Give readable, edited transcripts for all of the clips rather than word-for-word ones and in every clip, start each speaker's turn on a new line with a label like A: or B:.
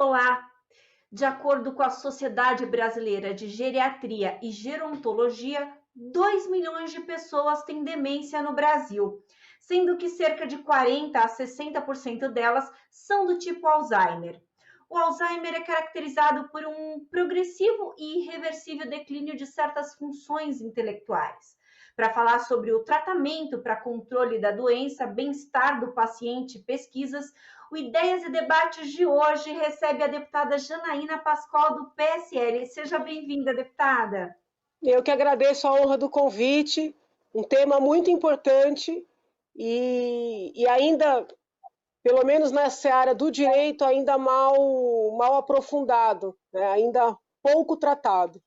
A: Olá! De acordo com a Sociedade Brasileira de Geriatria e Gerontologia, 2 milhões de pessoas têm demência no Brasil, sendo que cerca de 40 a 60% delas são do tipo Alzheimer. O Alzheimer é caracterizado por um progressivo e irreversível declínio de certas funções intelectuais. Para falar sobre o tratamento para controle da doença, bem-estar do paciente e pesquisas, o Ideias e Debates de hoje recebe a deputada Janaína Pascoal, do PSL. Seja bem-vinda, deputada.
B: Eu que agradeço a honra do convite, um tema muito importante e ainda, pelo menos nessa área do direito, ainda mal aprofundado, né? Ainda pouco tratado.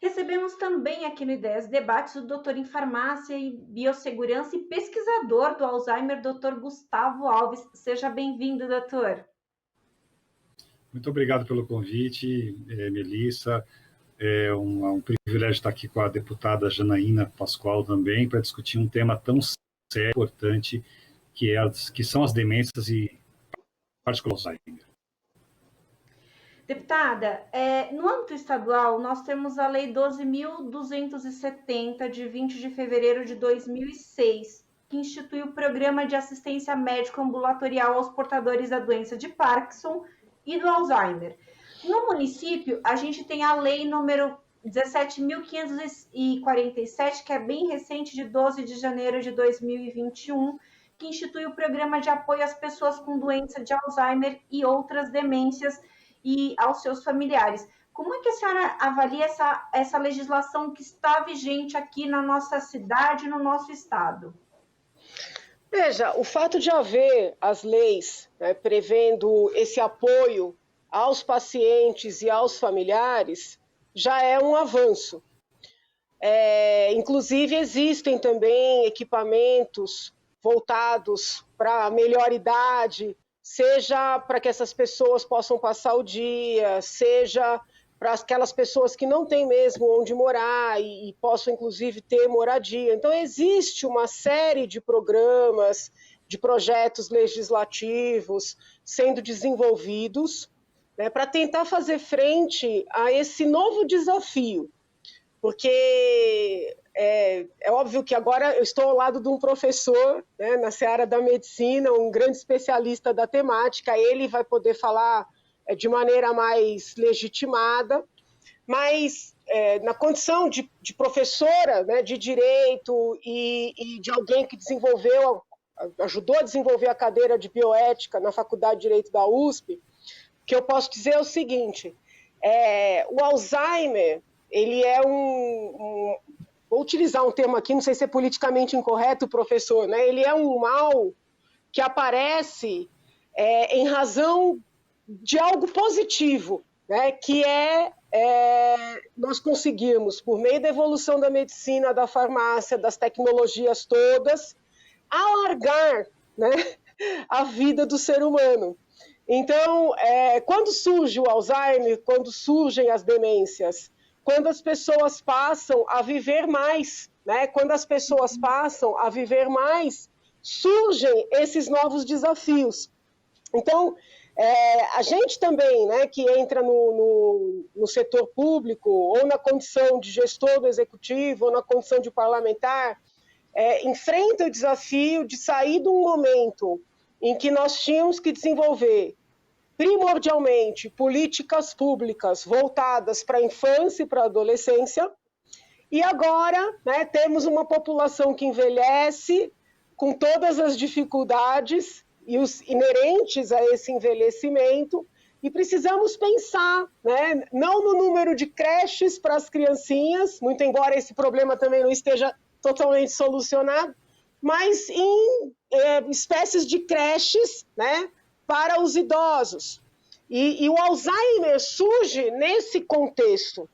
A: Recebemos também aqui no Ideias e Debates o doutor em farmácia e biossegurança e pesquisador do Alzheimer, doutor Gustavo Alves. Seja bem-vindo, doutor.
C: Muito obrigado pelo convite, Melissa. É um privilégio estar aqui com a deputada Janaína Pascoal também, para discutir um tema tão sério e importante, que são as demências e particularmente Alzheimer.
A: Deputada, no âmbito estadual, nós temos a Lei 12.270, de 20 de fevereiro de 2006, que institui o Programa de Assistência Médico-Ambulatorial aos portadores da doença de Parkinson e do Alzheimer. No município, a gente tem a Lei número 17.547, que é bem recente, de 12 de janeiro de 2021, que institui o Programa de Apoio às Pessoas com Doença de Alzheimer e outras demências e aos seus familiares. Como é que a senhora avalia essa legislação que está vigente aqui na nossa cidade, no nosso estado?
B: Veja, o fato de haver as leis, né, prevendo esse apoio aos pacientes e aos familiares já é um avanço. Inclusive, existem também equipamentos voltados para a melhor idade, seja para que essas pessoas possam passar o dia, seja para aquelas pessoas que não têm mesmo onde morar e possam, inclusive, ter moradia. Então, existe uma série de programas, de projetos legislativos sendo desenvolvidos, né, para tentar fazer frente a esse novo desafio. Porque é óbvio que agora eu estou ao lado de um professor, né, na seara da medicina, um grande especialista da temática, ele vai poder falar de maneira mais legitimada, mas na condição de professora, né, de direito e de alguém que ajudou a desenvolver a cadeira de bioética na Faculdade de Direito da USP, o que eu posso dizer é o seguinte, o Alzheimer, ele é vou utilizar um termo aqui, não sei se é politicamente incorreto, professor, né? Ele é um mal que aparece em razão de algo positivo, né? Que nós conseguirmos, por meio da evolução da medicina, da farmácia, das tecnologias todas, alargar, né, a vida do ser humano. Então, quando surge o Alzheimer, quando surgem as demências, quando as pessoas passam a viver mais, né? Quando as pessoas passam a viver mais, surgem esses novos desafios. Então, a gente também, né, que entra no setor público, ou na condição de gestor do executivo, ou na condição de parlamentar, enfrenta o desafio de sair de um momento em que nós tínhamos que desenvolver primordialmente políticas públicas voltadas para a infância e para a adolescência, e agora, né, temos uma população que envelhece com todas as dificuldades e os inerentes a esse envelhecimento, e precisamos pensar, né, não no número de creches para as criancinhas, muito embora esse problema também não esteja totalmente solucionado, mas em espécies de creches, né, para os idosos. E o Alzheimer surge nesse contexto.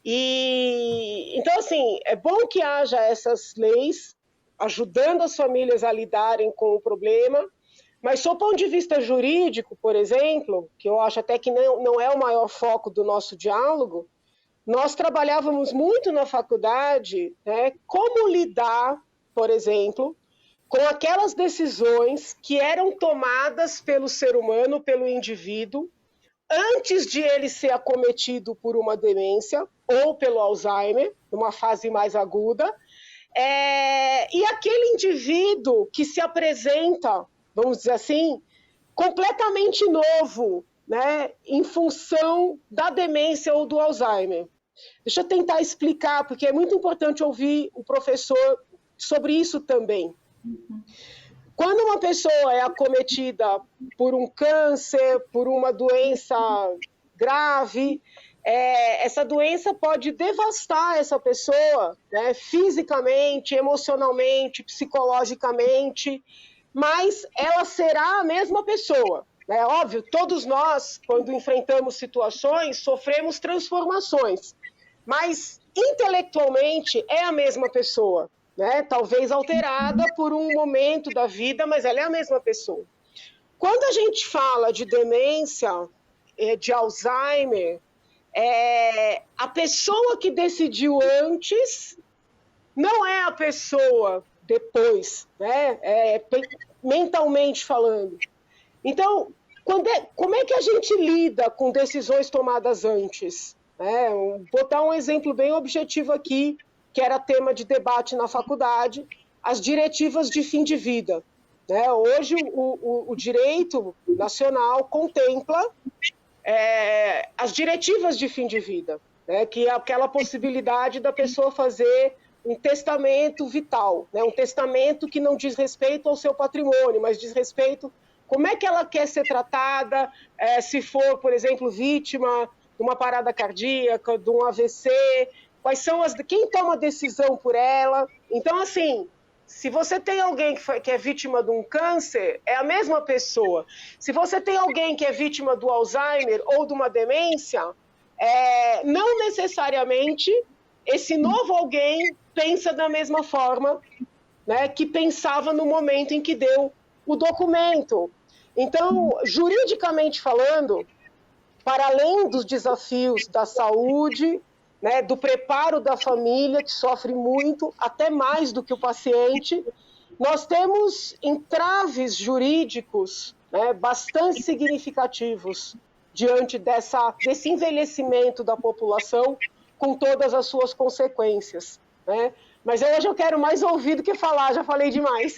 B: Então, assim, é bom que haja essas leis ajudando as famílias a lidarem com o problema, mas, do ponto de vista jurídico, por exemplo, que eu acho até que não é o maior foco do nosso diálogo, nós trabalhávamos muito na faculdade, né, como lidar, por exemplo, com aquelas decisões que eram tomadas pelo ser humano, pelo indivíduo, antes de ele ser acometido por uma demência ou pelo Alzheimer, numa fase mais aguda, e aquele indivíduo que se apresenta, vamos dizer assim, completamente novo, né, em função da demência ou do Alzheimer. Deixa eu tentar explicar, porque é muito importante ouvir o professor sobre isso também. Quando uma pessoa é acometida por um câncer, por uma doença grave, essa doença pode devastar essa pessoa, né, fisicamente, emocionalmente, psicologicamente, mas ela será a mesma pessoa. É óbvio, todos nós, quando enfrentamos situações, sofremos transformações, mas intelectualmente é a mesma pessoa, né? Talvez alterada por um momento da vida, mas ela é a mesma pessoa. Quando a gente fala de demência, de Alzheimer, a pessoa que decidiu antes não é a pessoa depois, né? Mentalmente falando. Então, como é que a gente lida com decisões tomadas antes? Vou dar um exemplo bem objetivo aqui, que era tema de debate na faculdade, as diretivas de fim de vida. Hoje, o direito nacional contempla as diretivas de fim de vida, que é aquela possibilidade da pessoa fazer um testamento vital, um testamento que não diz respeito ao seu patrimônio, mas diz respeito como é que ela quer ser tratada, se for, por exemplo, vítima de uma parada cardíaca, de um AVC, quais são quem toma a decisão por ela. Então, assim, se você tem alguém que é vítima de um câncer, é a mesma pessoa. Se você tem alguém que é vítima do Alzheimer ou de uma demência, não necessariamente esse novo alguém pensa da mesma forma, né, que pensava no momento em que deu o documento. Então, juridicamente falando, para além dos desafios da saúde, né, do preparo da família, que sofre muito, até mais do que o paciente, nós temos entraves jurídicos, né, bastante significativos diante desse envelhecimento da população, com todas as suas consequências, né? Mas hoje eu quero mais ouvir do que falar, já falei demais.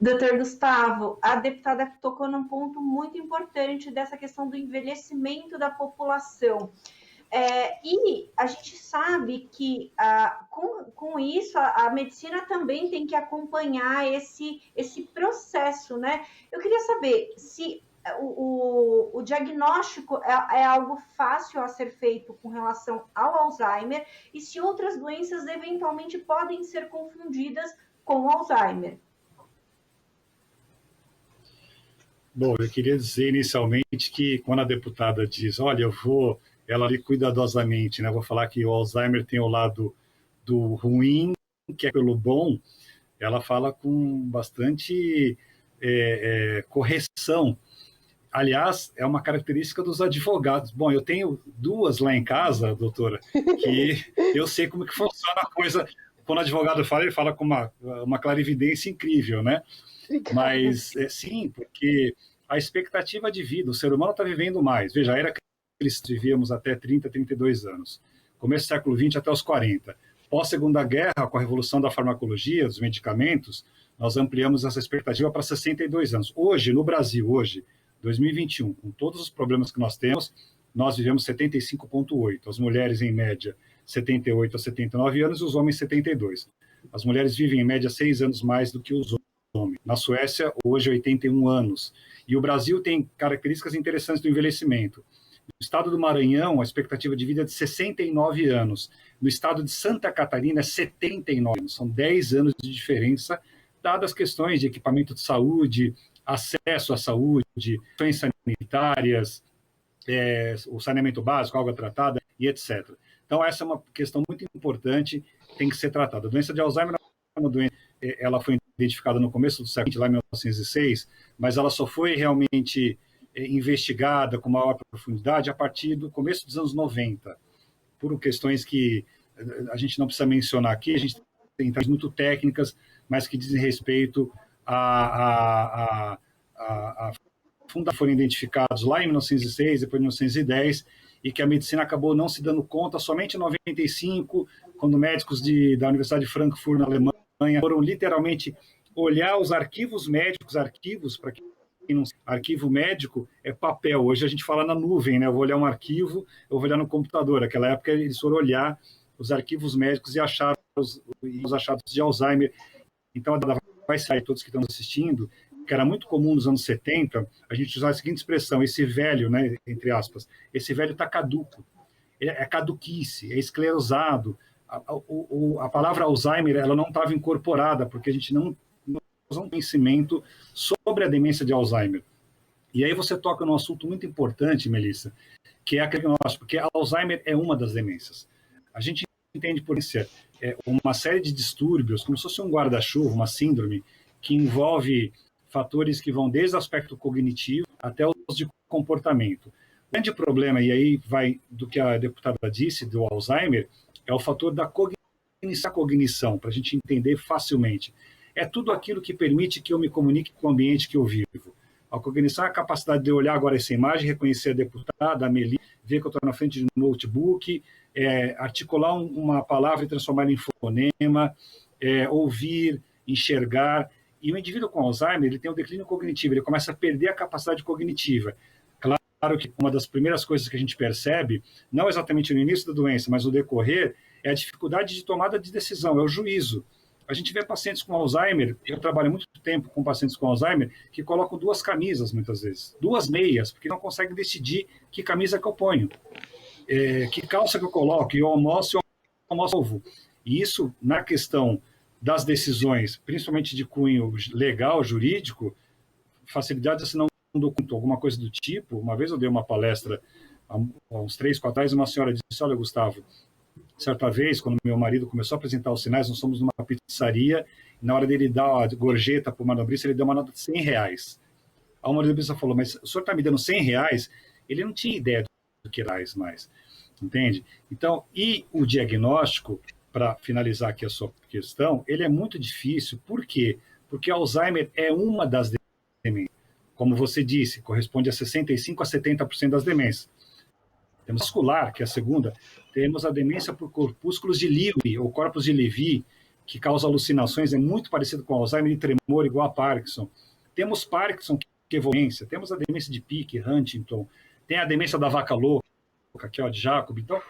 A: Doutor Gustavo, a deputada tocou num ponto muito importante dessa questão do envelhecimento da população. E a gente sabe que com isso a medicina também tem que acompanhar esse processo, né? Eu queria saber se o diagnóstico é algo fácil a ser feito com relação ao Alzheimer e se outras doenças eventualmente podem ser confundidas com o Alzheimer.
C: Bom, eu queria dizer inicialmente que quando a deputada diz, olha, ela ali cuidadosamente, né? Vou falar que o Alzheimer tem o lado do ruim, que é pelo bom, ela fala com bastante correção. Aliás, é uma característica dos advogados. Bom, eu tenho duas lá em casa, doutora, que eu sei como que funciona a coisa. Quando o advogado fala, ele fala com uma clarividência incrível, né? Mas, sim, porque a expectativa de vida, o ser humano está vivendo mais. Veja, era vivíamos até 30, 32 anos. Começo do século XX até os 40. Pós-Segunda Guerra, com a revolução da farmacologia, dos medicamentos, nós ampliamos essa expectativa para 62 anos. Hoje, no Brasil, 2021, com todos os problemas que nós temos, nós vivemos 75,8. As mulheres, em média, 78 a 79 anos e os homens, 72. As mulheres vivem, em média, 6 anos mais do que os homens. Na Suécia, hoje, 81 anos. E o Brasil tem características interessantes do envelhecimento. No estado do Maranhão, a expectativa de vida é de 69 anos. No estado de Santa Catarina, é 79 anos. São 10 anos de diferença, dadas as questões de equipamento de saúde, acesso à saúde, questões sanitárias, o saneamento básico, água tratada e etc. Então, essa é uma questão muito importante, tem que ser tratada. A doença de Alzheimer é uma doença, ela foi identificada no começo do século XX, lá em 1906, mas ela só foi realmente investigada com maior profundidade a partir do começo dos anos 90, por questões que a gente não precisa mencionar aqui. A gente muito técnicas, mas que dizem respeito a fundos foram identificados lá em 1906, depois em 1910, e que a medicina acabou não se dando conta somente em 95, quando médicos da Universidade de Frankfurt, na Alemanha, foram literalmente olhar os arquivos médicos, para quem não sabe, arquivo médico é papel, hoje a gente fala na nuvem, né? Eu vou olhar um arquivo, eu vou olhar no computador, naquela época eles foram olhar os arquivos médicos e acharam os achados de Alzheimer. Então, vai sair, todos que estão assistindo, que era muito comum nos anos 70, a gente usar a seguinte expressão, esse velho, né, entre aspas, esse velho está caduco, é caduquice, é esclerosado. A palavra Alzheimer, ela não estava incorporada, porque a gente não tem conhecimento sobre a demência de Alzheimer. E aí você toca num assunto muito importante, Melissa, que é a diagnóstico, porque Alzheimer é uma das demências. A gente entende por isso uma série de distúrbios, como se fosse um guarda-chuva, uma síndrome, que envolve fatores que vão desde o aspecto cognitivo até os de comportamento. O grande problema, e aí vai do que a deputada disse, do Alzheimer, é o fator da cognição, para a gente entender facilmente. É tudo aquilo que permite que eu me comunique com o ambiente que eu vivo. A cognição é a capacidade de eu olhar agora essa imagem, reconhecer a deputada, a Meli, ver que eu estou na frente de um notebook, articular uma palavra e transformar em fonema, ouvir, enxergar. E o indivíduo com Alzheimer, ele tem um declínio cognitivo, ele começa a perder a capacidade cognitiva. Claro que uma das primeiras coisas que a gente percebe, não exatamente no início da doença, mas no decorrer, é a dificuldade de tomada de decisão, é o juízo. A gente vê pacientes com Alzheimer, eu trabalho muito tempo com pacientes com Alzheimer, que colocam 2 camisas, muitas vezes, 2 meias, porque não conseguem decidir que camisa que eu ponho, que calça que eu coloco, eu almoço ovo. E isso, na questão das decisões, principalmente de cunho legal, jurídico, facilidade de assinar um documento, alguma coisa do tipo. Uma vez eu dei uma palestra, há uns 3, 4 anos, uma senhora disse, olha, Gustavo, certa vez, quando meu marido começou a apresentar os sinais, nós fomos numa pizzaria, e na hora dele dar a gorjeta para o manobrista, ele deu uma nota de R$100. A manobrista falou, mas o senhor está me dando R$100? Ele não tinha ideia do que era mais, entende? Então, e o diagnóstico, para finalizar aqui a sua questão, ele é muito difícil. Por quê? Porque Alzheimer é uma das demências. Como você disse, corresponde a 65% a 70% das demências. Temos a vascular, que é a segunda. Temos a demência por corpúsculos de Lewy, ou corpos de Levy, que causa alucinações, é muito parecido com Alzheimer e tremor, igual a Parkinson. Temos Parkinson, que é evoluência. Temos a demência de Pick, Huntington. Tem a demência da vaca louca, que é a de Jacob. Então,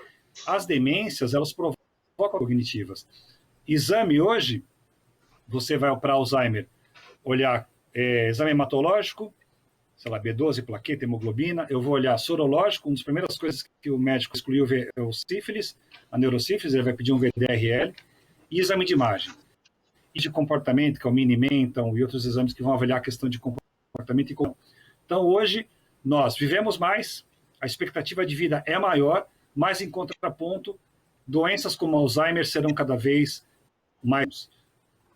C: as demências, elas provocam cognitivas. Exame hoje, você vai para Alzheimer, olhar exame hematológico, sei lá, B12, plaqueta, hemoglobina, eu vou olhar sorológico, uma das primeiras coisas que o médico excluiu é o sífilis, a neurosífilis, ele vai pedir um VDRL, e exame de imagem. E de comportamento, que é o Mini-Menton, e outros exames que vão avaliar a questão de comportamento e comportamento. Então, hoje, nós vivemos mais, a expectativa de vida é maior, mas, em contraponto, doenças como Alzheimer serão cada vez mais.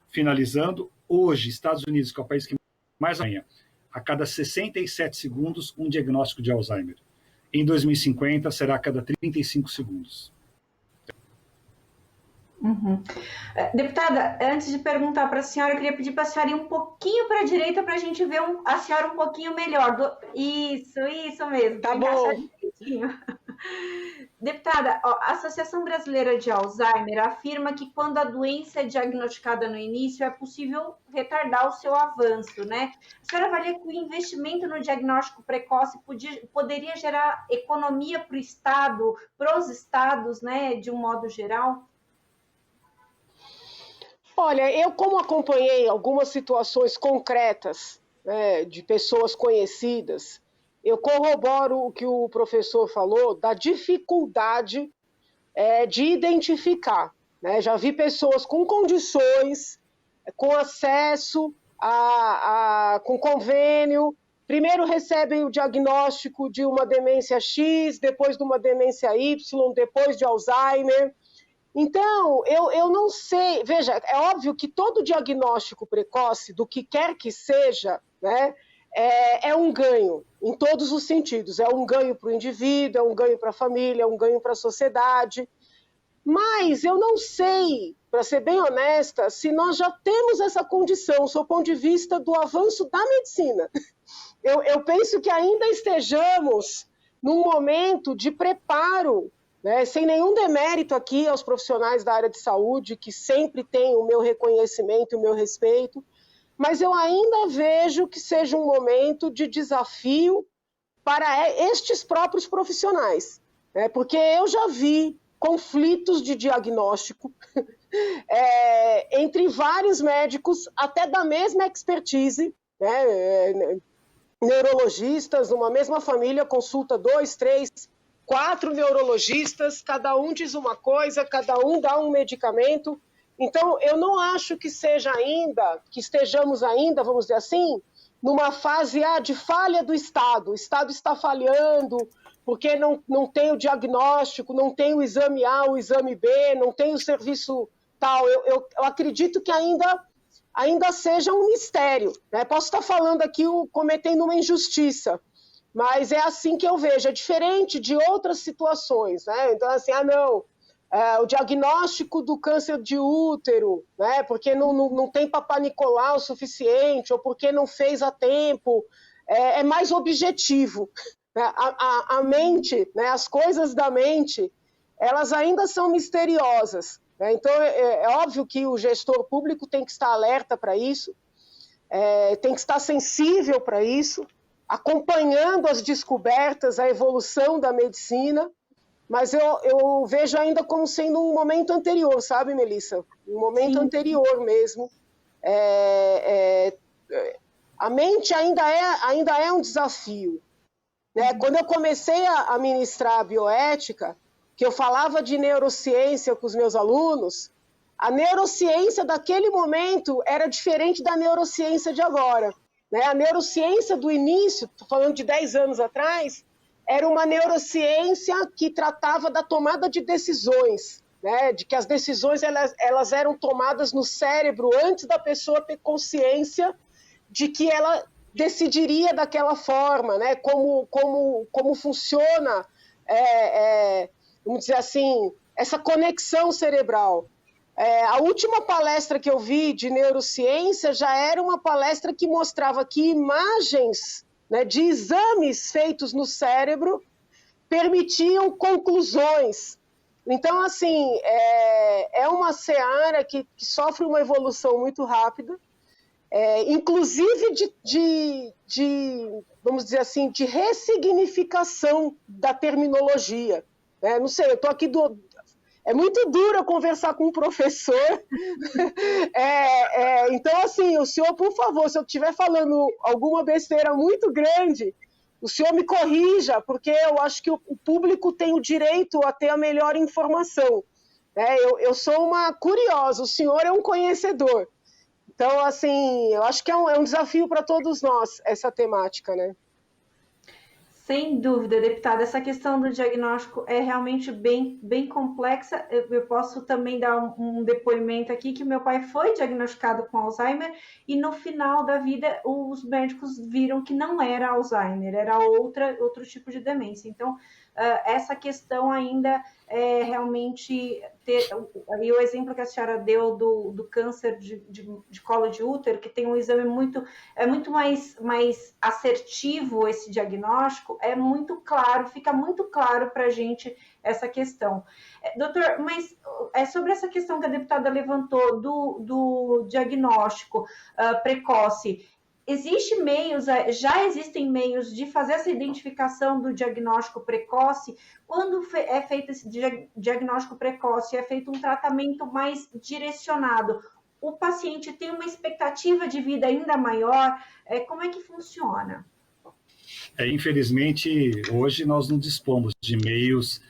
C: Finalizando, hoje, Estados Unidos, que é o país que mais ganha, a cada 67 segundos, um diagnóstico de Alzheimer. Em 2050, será a cada 35 segundos.
A: Uhum. Deputada, antes de perguntar para a senhora, eu queria pedir para a senhora ir um pouquinho para a direita para a gente ver a senhora um pouquinho melhor. Isso mesmo.
B: Tá bom.
A: Deputada, a Associação Brasileira de Alzheimer afirma que quando a doença é diagnosticada no início, é possível retardar o seu avanço, né? A senhora avalia que o investimento no diagnóstico precoce poderia gerar economia para o Estado, para os estados, né, de um modo geral?
B: Olha, eu como acompanhei algumas situações concretas, né, de pessoas conhecidas, eu corroboro o que o professor falou da dificuldade de identificar, né? Já vi pessoas com condições, com acesso com convênio, primeiro recebem o diagnóstico de uma demência X, depois de uma demência Y, depois de Alzheimer. Então, eu não sei, veja, é óbvio que todo diagnóstico precoce, do que quer que seja, né, é um ganho, em todos os sentidos. É um ganho para o indivíduo, é um ganho para a família, é um ganho para a sociedade. Mas eu não sei para ser bem honesta, se nós já temos essa condição, sob o ponto de vista do avanço da medicina. Eu penso que ainda estejamos num momento de preparo, né, sem nenhum demérito aqui aos profissionais da área de saúde, que sempre têm o meu reconhecimento e o meu respeito, mas eu ainda vejo que seja um momento de desafio para estes próprios profissionais, né, porque eu já vi conflitos de diagnóstico entre vários médicos, até da mesma expertise, né, neurologistas, numa mesma família, consulta 2, 3, 4 neurologistas, cada um diz uma coisa, cada um dá um medicamento. Então, eu não acho que estejamos ainda, vamos dizer assim, numa fase de falha do Estado. O Estado está falhando porque não tem o diagnóstico, não tem o exame A, o exame B, não tem o serviço tal. Eu acredito que ainda seja um mistério, né? Posso estar falando aqui cometendo uma injustiça, mas é assim que eu vejo, é diferente de outras situações, né? Então, assim, o diagnóstico do câncer de útero, né? Porque não tem Papá Nicolau o suficiente, ou porque não fez a tempo, é mais objetivo. Né? A mente, né? As coisas da mente, elas ainda são misteriosas. Então, é óbvio que o gestor público tem que estar alerta para isso, tem que estar sensível para isso, acompanhando as descobertas, a evolução da medicina, mas eu vejo ainda como sendo um momento anterior, sabe, Melissa? Um momento anterior mesmo. A mente ainda é um desafio. Né? Quando eu comecei a ministrar a bioética, que eu falava de neurociência com os meus alunos, a neurociência daquele momento era diferente da neurociência de agora. Né? A neurociência do início, estou falando de 10 anos atrás, era uma neurociência que tratava da tomada de decisões, né? De que as decisões elas eram tomadas no cérebro antes da pessoa ter consciência de que ela decidiria daquela forma, né? Como funciona, vamos dizer assim, essa conexão cerebral. A última palestra que eu vi de neurociência já era uma palestra que mostrava que imagens, né, de exames feitos no cérebro permitiam conclusões. Então, assim, é uma seara que sofre uma evolução muito rápida, inclusive vamos dizer assim, de ressignificação da terminologia. Né? Não sei, eu estou aqui é muito duro conversar com um professor. Então, assim, o senhor, por favor, se eu estiver falando alguma besteira muito grande, o senhor me corrija, porque eu acho que o público tem o direito a ter a melhor informação. Eu sou uma curiosa, o senhor é um conhecedor. Então, assim, eu acho que é um desafio para todos nós, essa temática, né?
A: Sem dúvida, deputada, essa questão do diagnóstico é realmente bem complexa. Eu posso também dar um depoimento aqui que meu pai foi diagnosticado com Alzheimer e no final da vida os médicos viram que não era Alzheimer, era outro tipo de demência. Então, essa questão ainda é realmente e o exemplo que a senhora deu do câncer de colo de útero, que tem um exame muito mais assertivo, esse diagnóstico, é muito claro, fica muito claro para a gente essa questão. Doutor, mas sobre essa questão que a deputada levantou do diagnóstico precoce, já existem meios de fazer essa identificação do diagnóstico precoce? Quando é feito esse diagnóstico precoce, é feito um tratamento mais direcionado, o paciente tem uma expectativa de vida ainda maior? Como é que funciona?
C: Infelizmente, hoje nós não dispomos de meios,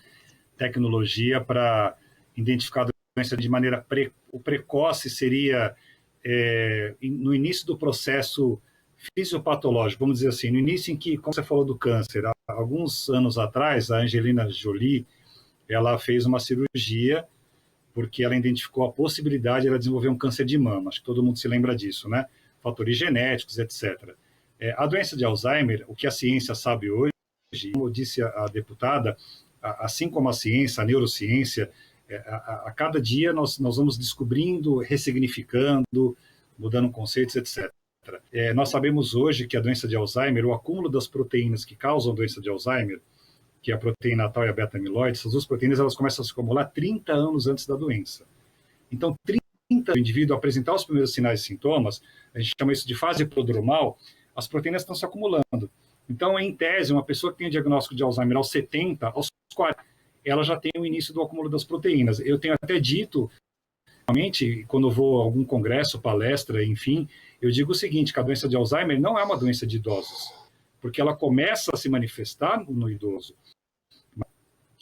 C: tecnologia para identificar a doença de maneira o precoce seria no início do processo fisiopatológico, vamos dizer assim, no início em que, como você falou do câncer, há alguns anos atrás, a Angelina Jolie, ela fez uma cirurgia porque ela identificou a possibilidade de ela desenvolver um câncer de mama. Acho que todo mundo se lembra disso, né? Fatores genéticos, etc. A doença de Alzheimer, o que a ciência sabe hoje, como disse a deputada, assim como a ciência, a neurociência, A cada dia nós vamos descobrindo, ressignificando, mudando conceitos, etc. Nós sabemos hoje que a doença de Alzheimer, o acúmulo das proteínas que causam a doença de Alzheimer, que é a proteína tau e a beta-amiloide, essas duas proteínas elas começam a se acumular 30 anos antes da doença. Então, 30 anos do indivíduo apresentar os primeiros sinais e sintomas, a gente chama isso de fase prodromal, as proteínas estão se acumulando. Então, em tese, uma pessoa que tem o diagnóstico de Alzheimer aos 70, aos 40, ela já tem o início do acúmulo das proteínas. Eu tenho até dito, realmente, quando eu vou a algum congresso, palestra, enfim, eu digo o seguinte, que a doença de Alzheimer não é uma doença de idosos, porque ela começa a se manifestar no idoso.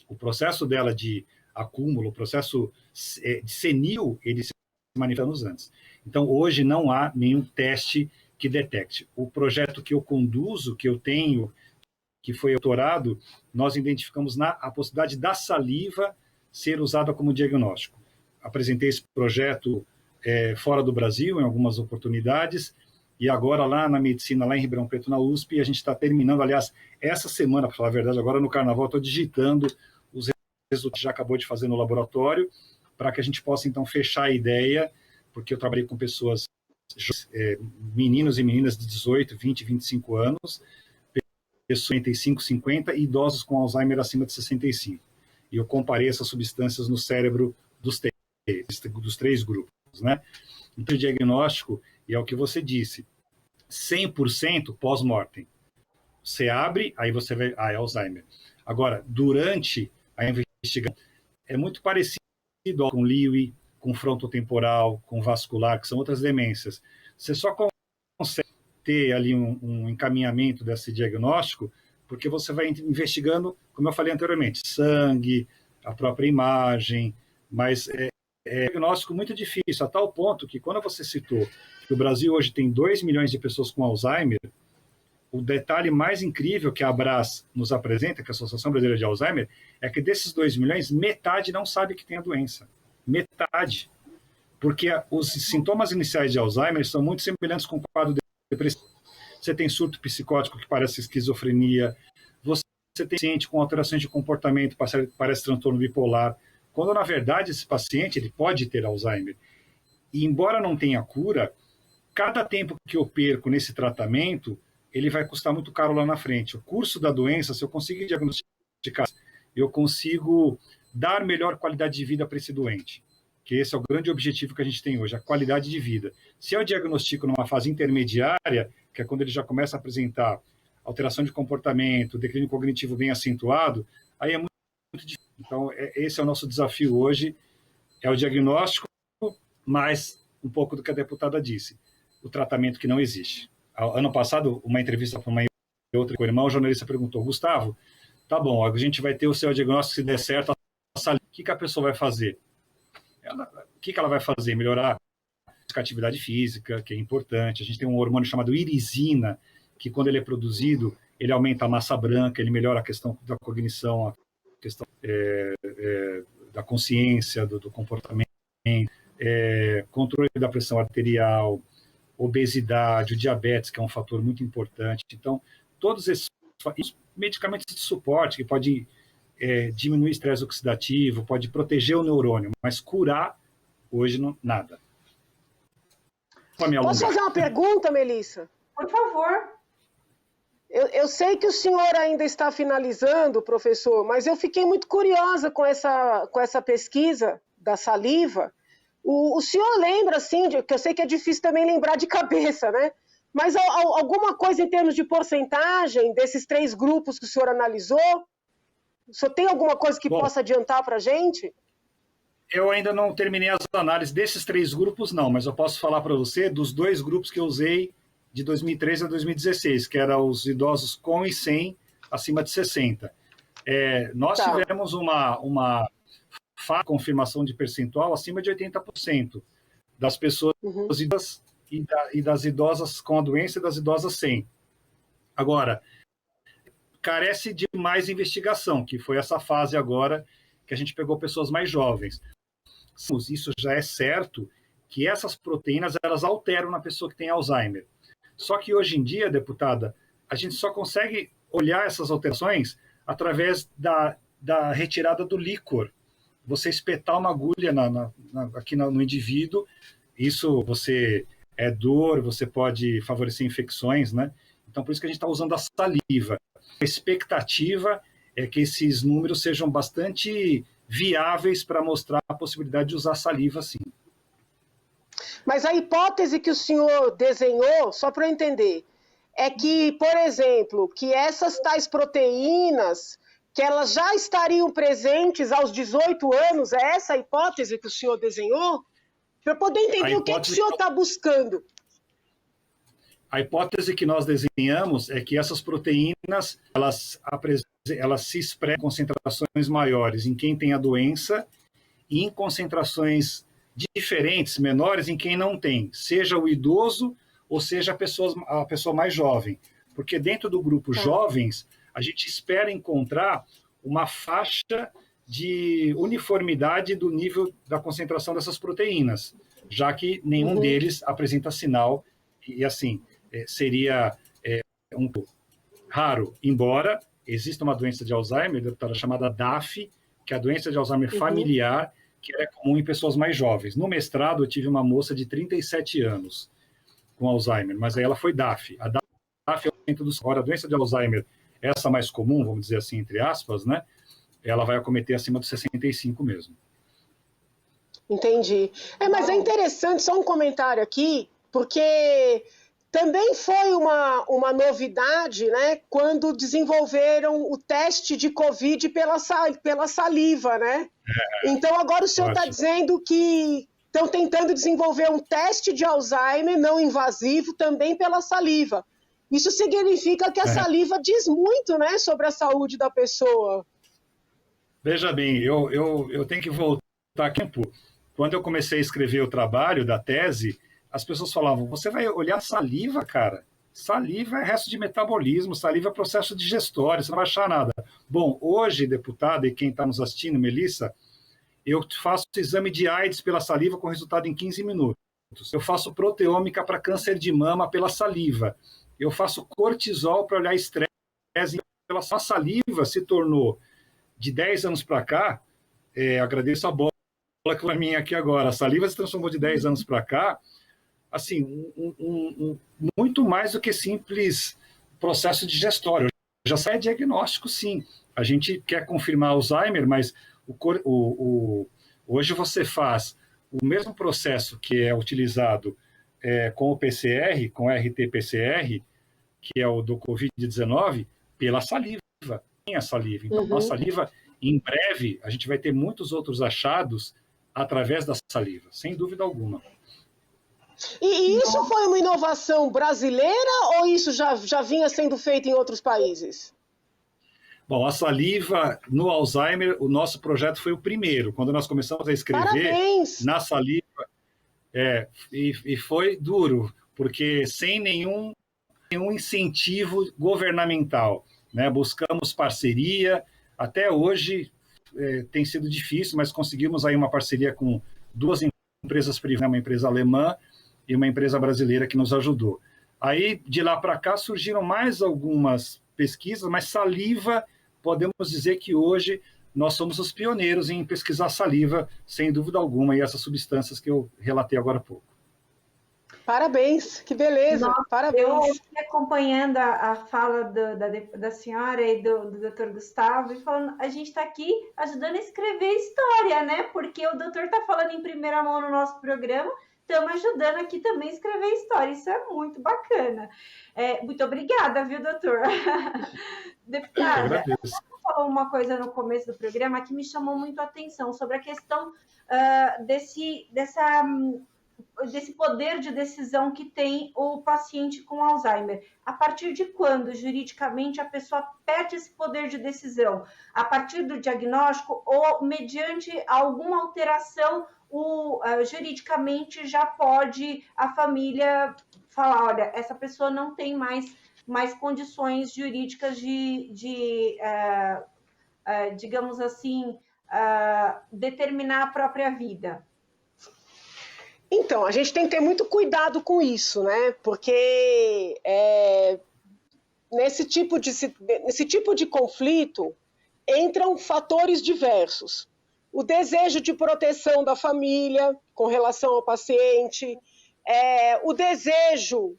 C: O processo dela de acúmulo, o processo de senil, ele se manifesta anos antes. Então, hoje não há nenhum teste que detecte. O projeto que eu conduzo, que eu tenho, que foi autorado, nós identificamos a possibilidade da saliva ser usada como diagnóstico. Apresentei esse projeto fora do Brasil, em algumas oportunidades, e agora lá na medicina, lá em Ribeirão Preto, na USP, a gente está terminando, aliás, essa semana, para falar a verdade, agora no Carnaval, estou digitando os resultados que já acabou de fazer no laboratório, para que a gente possa, então, fechar a ideia, porque eu trabalhei com pessoas, meninos e meninas de 18, 20, 25 anos, pessoas de 55, 50 e idosos com Alzheimer acima de 65. E eu comparei essas substâncias no cérebro dos três grupos, né? Então, o diagnóstico, e é o que você disse, 100% pós-mortem. Você abre, aí você vê, é Alzheimer. Agora, durante a investigação, é muito parecido com Lewy, com frontotemporal, com vascular, que são outras demências. Você só consegue ter ali um encaminhamento desse diagnóstico porque você vai investigando, como eu falei anteriormente, sangue, a própria imagem, mas é um diagnóstico muito difícil, a tal ponto que quando você citou que o Brasil hoje tem 2 milhões de pessoas com Alzheimer, o detalhe mais incrível que a ABRAS nos apresenta, que é a Associação Brasileira de Alzheimer, é que desses 2 milhões, metade não sabe que tem a doença. Metade. Porque os sintomas iniciais de Alzheimer são muito semelhantes com o quadro depressivo. Você tem surto psicótico que parece esquizofrenia, você tem paciente com alterações de comportamento, parece transtorno bipolar, quando na verdade esse paciente ele pode ter Alzheimer. E embora não tenha cura, cada tempo que eu perco nesse tratamento, ele vai custar muito caro lá na frente. O curso da doença, se eu conseguir diagnosticar, eu consigo dar melhor qualidade de vida para esse doente, que esse é o grande objetivo que a gente tem hoje, a qualidade de vida. Se eu diagnostico numa fase intermediária, que é quando ele já começa a apresentar alteração de comportamento, declínio cognitivo bem acentuado, aí é muito difícil. Então, esse é o nosso desafio hoje, é o diagnóstico, mas um pouco do que a deputada disse, o tratamento que não existe. Ano passado, uma entrevista para uma outra com o irmão, o jornalista perguntou, Gustavo, tá bom, a gente vai ter o seu diagnóstico, se der certo, o que a pessoa vai fazer? O que ela vai fazer? Melhorar a atividade física, que é importante. A gente tem um hormônio chamado irisina, que quando ele é produzido, ele aumenta a massa branca, ele melhora a questão da cognição, a questão da consciência, do comportamento, controle da pressão arterial, obesidade, o diabetes, que é um fator muito importante. Então, todos esses medicamentos de suporte, que podem diminuir o estresse oxidativo, pode proteger o neurônio, mas curar, hoje, nada.
B: Posso fazer uma pergunta, Melissa?
A: Por favor.
B: Eu sei que o senhor ainda está finalizando, professor, mas eu fiquei muito curiosa com essa pesquisa da saliva. O senhor lembra, assim, que eu sei que é difícil também lembrar de cabeça, né? Mas alguma coisa em termos de porcentagem desses 3 grupos que o senhor analisou? O senhor tem alguma coisa que possa adiantar para a gente?
C: Eu ainda não terminei as análises desses 3 grupos, não, mas eu posso falar para você dos 2 grupos que eu usei de 2013 a 2016, que eram os idosos com e sem acima de 60. Nós tivemos uma confirmação de percentual acima de 80% das pessoas idosas e das idosas com a doença e das idosas sem. Agora, carece de mais investigação, que foi essa fase agora que a gente pegou pessoas mais jovens. Isso já é certo que essas proteínas elas alteram na pessoa que tem Alzheimer. Só que hoje em dia, deputada, a gente só consegue olhar essas alterações através da retirada do líquor você espetar uma agulha aqui no indivíduo. Isso é dor, você pode favorecer infecções, né? Então, por isso que a gente está usando a saliva. A expectativa é que esses números sejam bastante viáveis para mostrar a possibilidade de usar saliva, sim.
B: Mas a hipótese que o senhor desenhou, só para eu entender, é que, por exemplo, que essas tais proteínas, que elas já estariam presentes aos 18 anos, é essa a hipótese que o senhor desenhou? Para eu poder entender o que o senhor está buscando.
C: A hipótese que nós desenhamos é que essas proteínas, elas se expressam em concentrações maiores em quem tem a doença e em concentrações diferentes, menores, em quem não tem, seja o idoso ou seja a pessoa mais jovem. Porque dentro do grupo jovens, a gente espera encontrar uma faixa de uniformidade do nível da concentração dessas proteínas, já que nenhum deles apresenta sinal, e assim, seria um raro, embora exista uma doença de Alzheimer, deputada, chamada DAF, que é a doença de Alzheimer familiar, que é comum em pessoas mais jovens. No mestrado, eu tive uma moça de 37 anos com Alzheimer, mas aí ela foi DAF. A DAF é o centro do... Agora, a doença de Alzheimer, essa mais comum, vamos dizer assim, entre aspas, né? Ela vai acometer acima dos 65 mesmo.
B: Entendi. Mas é interessante, só um comentário aqui, porque também foi uma novidade, né, quando desenvolveram o teste de Covid pela saliva, né? Então agora o senhor está dizendo que estão tentando desenvolver um teste de Alzheimer não invasivo também pela saliva. Isso significa que a saliva diz muito, né, sobre a saúde da pessoa.
C: Veja bem, eu tenho que voltar aqui. Quando eu comecei a escrever o trabalho da tese, as pessoas falavam, você vai olhar saliva, cara? Saliva é resto de metabolismo, saliva é processo digestório, você não vai achar nada. Bom, hoje, deputada, e quem está nos assistindo, Melissa, eu faço exame de AIDS pela saliva com resultado em 15 minutos. Eu faço proteômica para câncer de mama pela saliva. Eu faço cortisol para olhar estresse pela saliva. Se tornou, de 10 anos para cá, agradeço a bola que foi minha aqui agora, a saliva se transformou de 10 anos para cá, assim, muito mais do que simples processo digestório. Já sai diagnóstico, sim. A gente quer confirmar Alzheimer, mas hoje você faz o mesmo processo que é utilizado com o PCR, com o RT-PCR, que é o do Covid-19, pela saliva. Tem a saliva. Então, a saliva, em breve, a gente vai ter muitos outros achados através da saliva, sem dúvida alguma.
B: E isso foi uma inovação brasileira ou isso já vinha sendo feito em outros países?
C: Bom, a saliva no Alzheimer, o nosso projeto foi o primeiro. Quando nós começamos a escrever na saliva, e foi duro, porque sem nenhum incentivo governamental, né? Buscamos parceria, até hoje tem sido difícil, mas conseguimos aí uma parceria com 2 empresas privadas, uma empresa alemã e uma empresa brasileira que nos ajudou. Aí, de lá para cá, surgiram mais algumas pesquisas, mas saliva, podemos dizer que hoje nós somos os pioneiros em pesquisar saliva, sem dúvida alguma, e essas substâncias que eu relatei agora há pouco.
B: Parabéns, que beleza, parabéns.
A: Eu estou acompanhando a fala da senhora e do doutor Gustavo, e falando, a gente está aqui ajudando a escrever história, né? Porque o doutor está falando em primeira mão no nosso programa, estamos ajudando aqui também a escrever história, isso é muito bacana. Muito obrigada, viu, doutor? Deputada, você falou uma coisa no começo do programa que me chamou muito a atenção, sobre a questão desse poder de decisão que tem o paciente com Alzheimer. A partir de quando, juridicamente, a pessoa perde esse poder de decisão? A partir do diagnóstico ou mediante alguma alteração, juridicamente já pode a família falar, olha, essa pessoa não tem mais condições jurídicas de digamos assim, determinar a própria vida?
B: Então, a gente tem que ter muito cuidado com isso, né? Porque nesse tipo de conflito entram fatores diversos. o desejo de proteção da família com relação ao paciente, o desejo,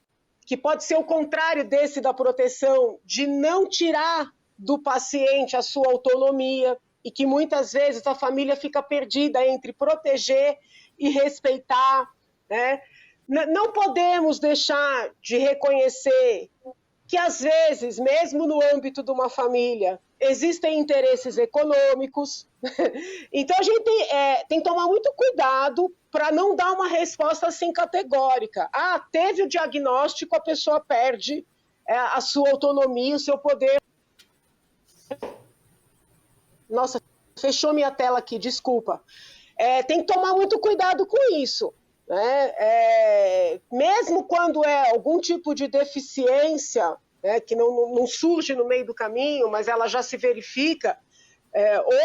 B: que pode ser o contrário desse da proteção, de não tirar do paciente a sua autonomia, e que muitas vezes a família fica perdida entre proteger e respeitar, né? Não podemos deixar de reconhecer que, às vezes, mesmo no âmbito de uma família, existem interesses econômicos. Então, a gente tem que tomar muito cuidado para não dar uma resposta assim categórica. Ah, teve o diagnóstico, a pessoa perde a sua autonomia, o seu poder. Nossa, fechou minha tela aqui, desculpa. Tem que tomar muito cuidado com isso. Mesmo quando é algum tipo de deficiência, que não surge no meio do caminho, mas ela já se verifica,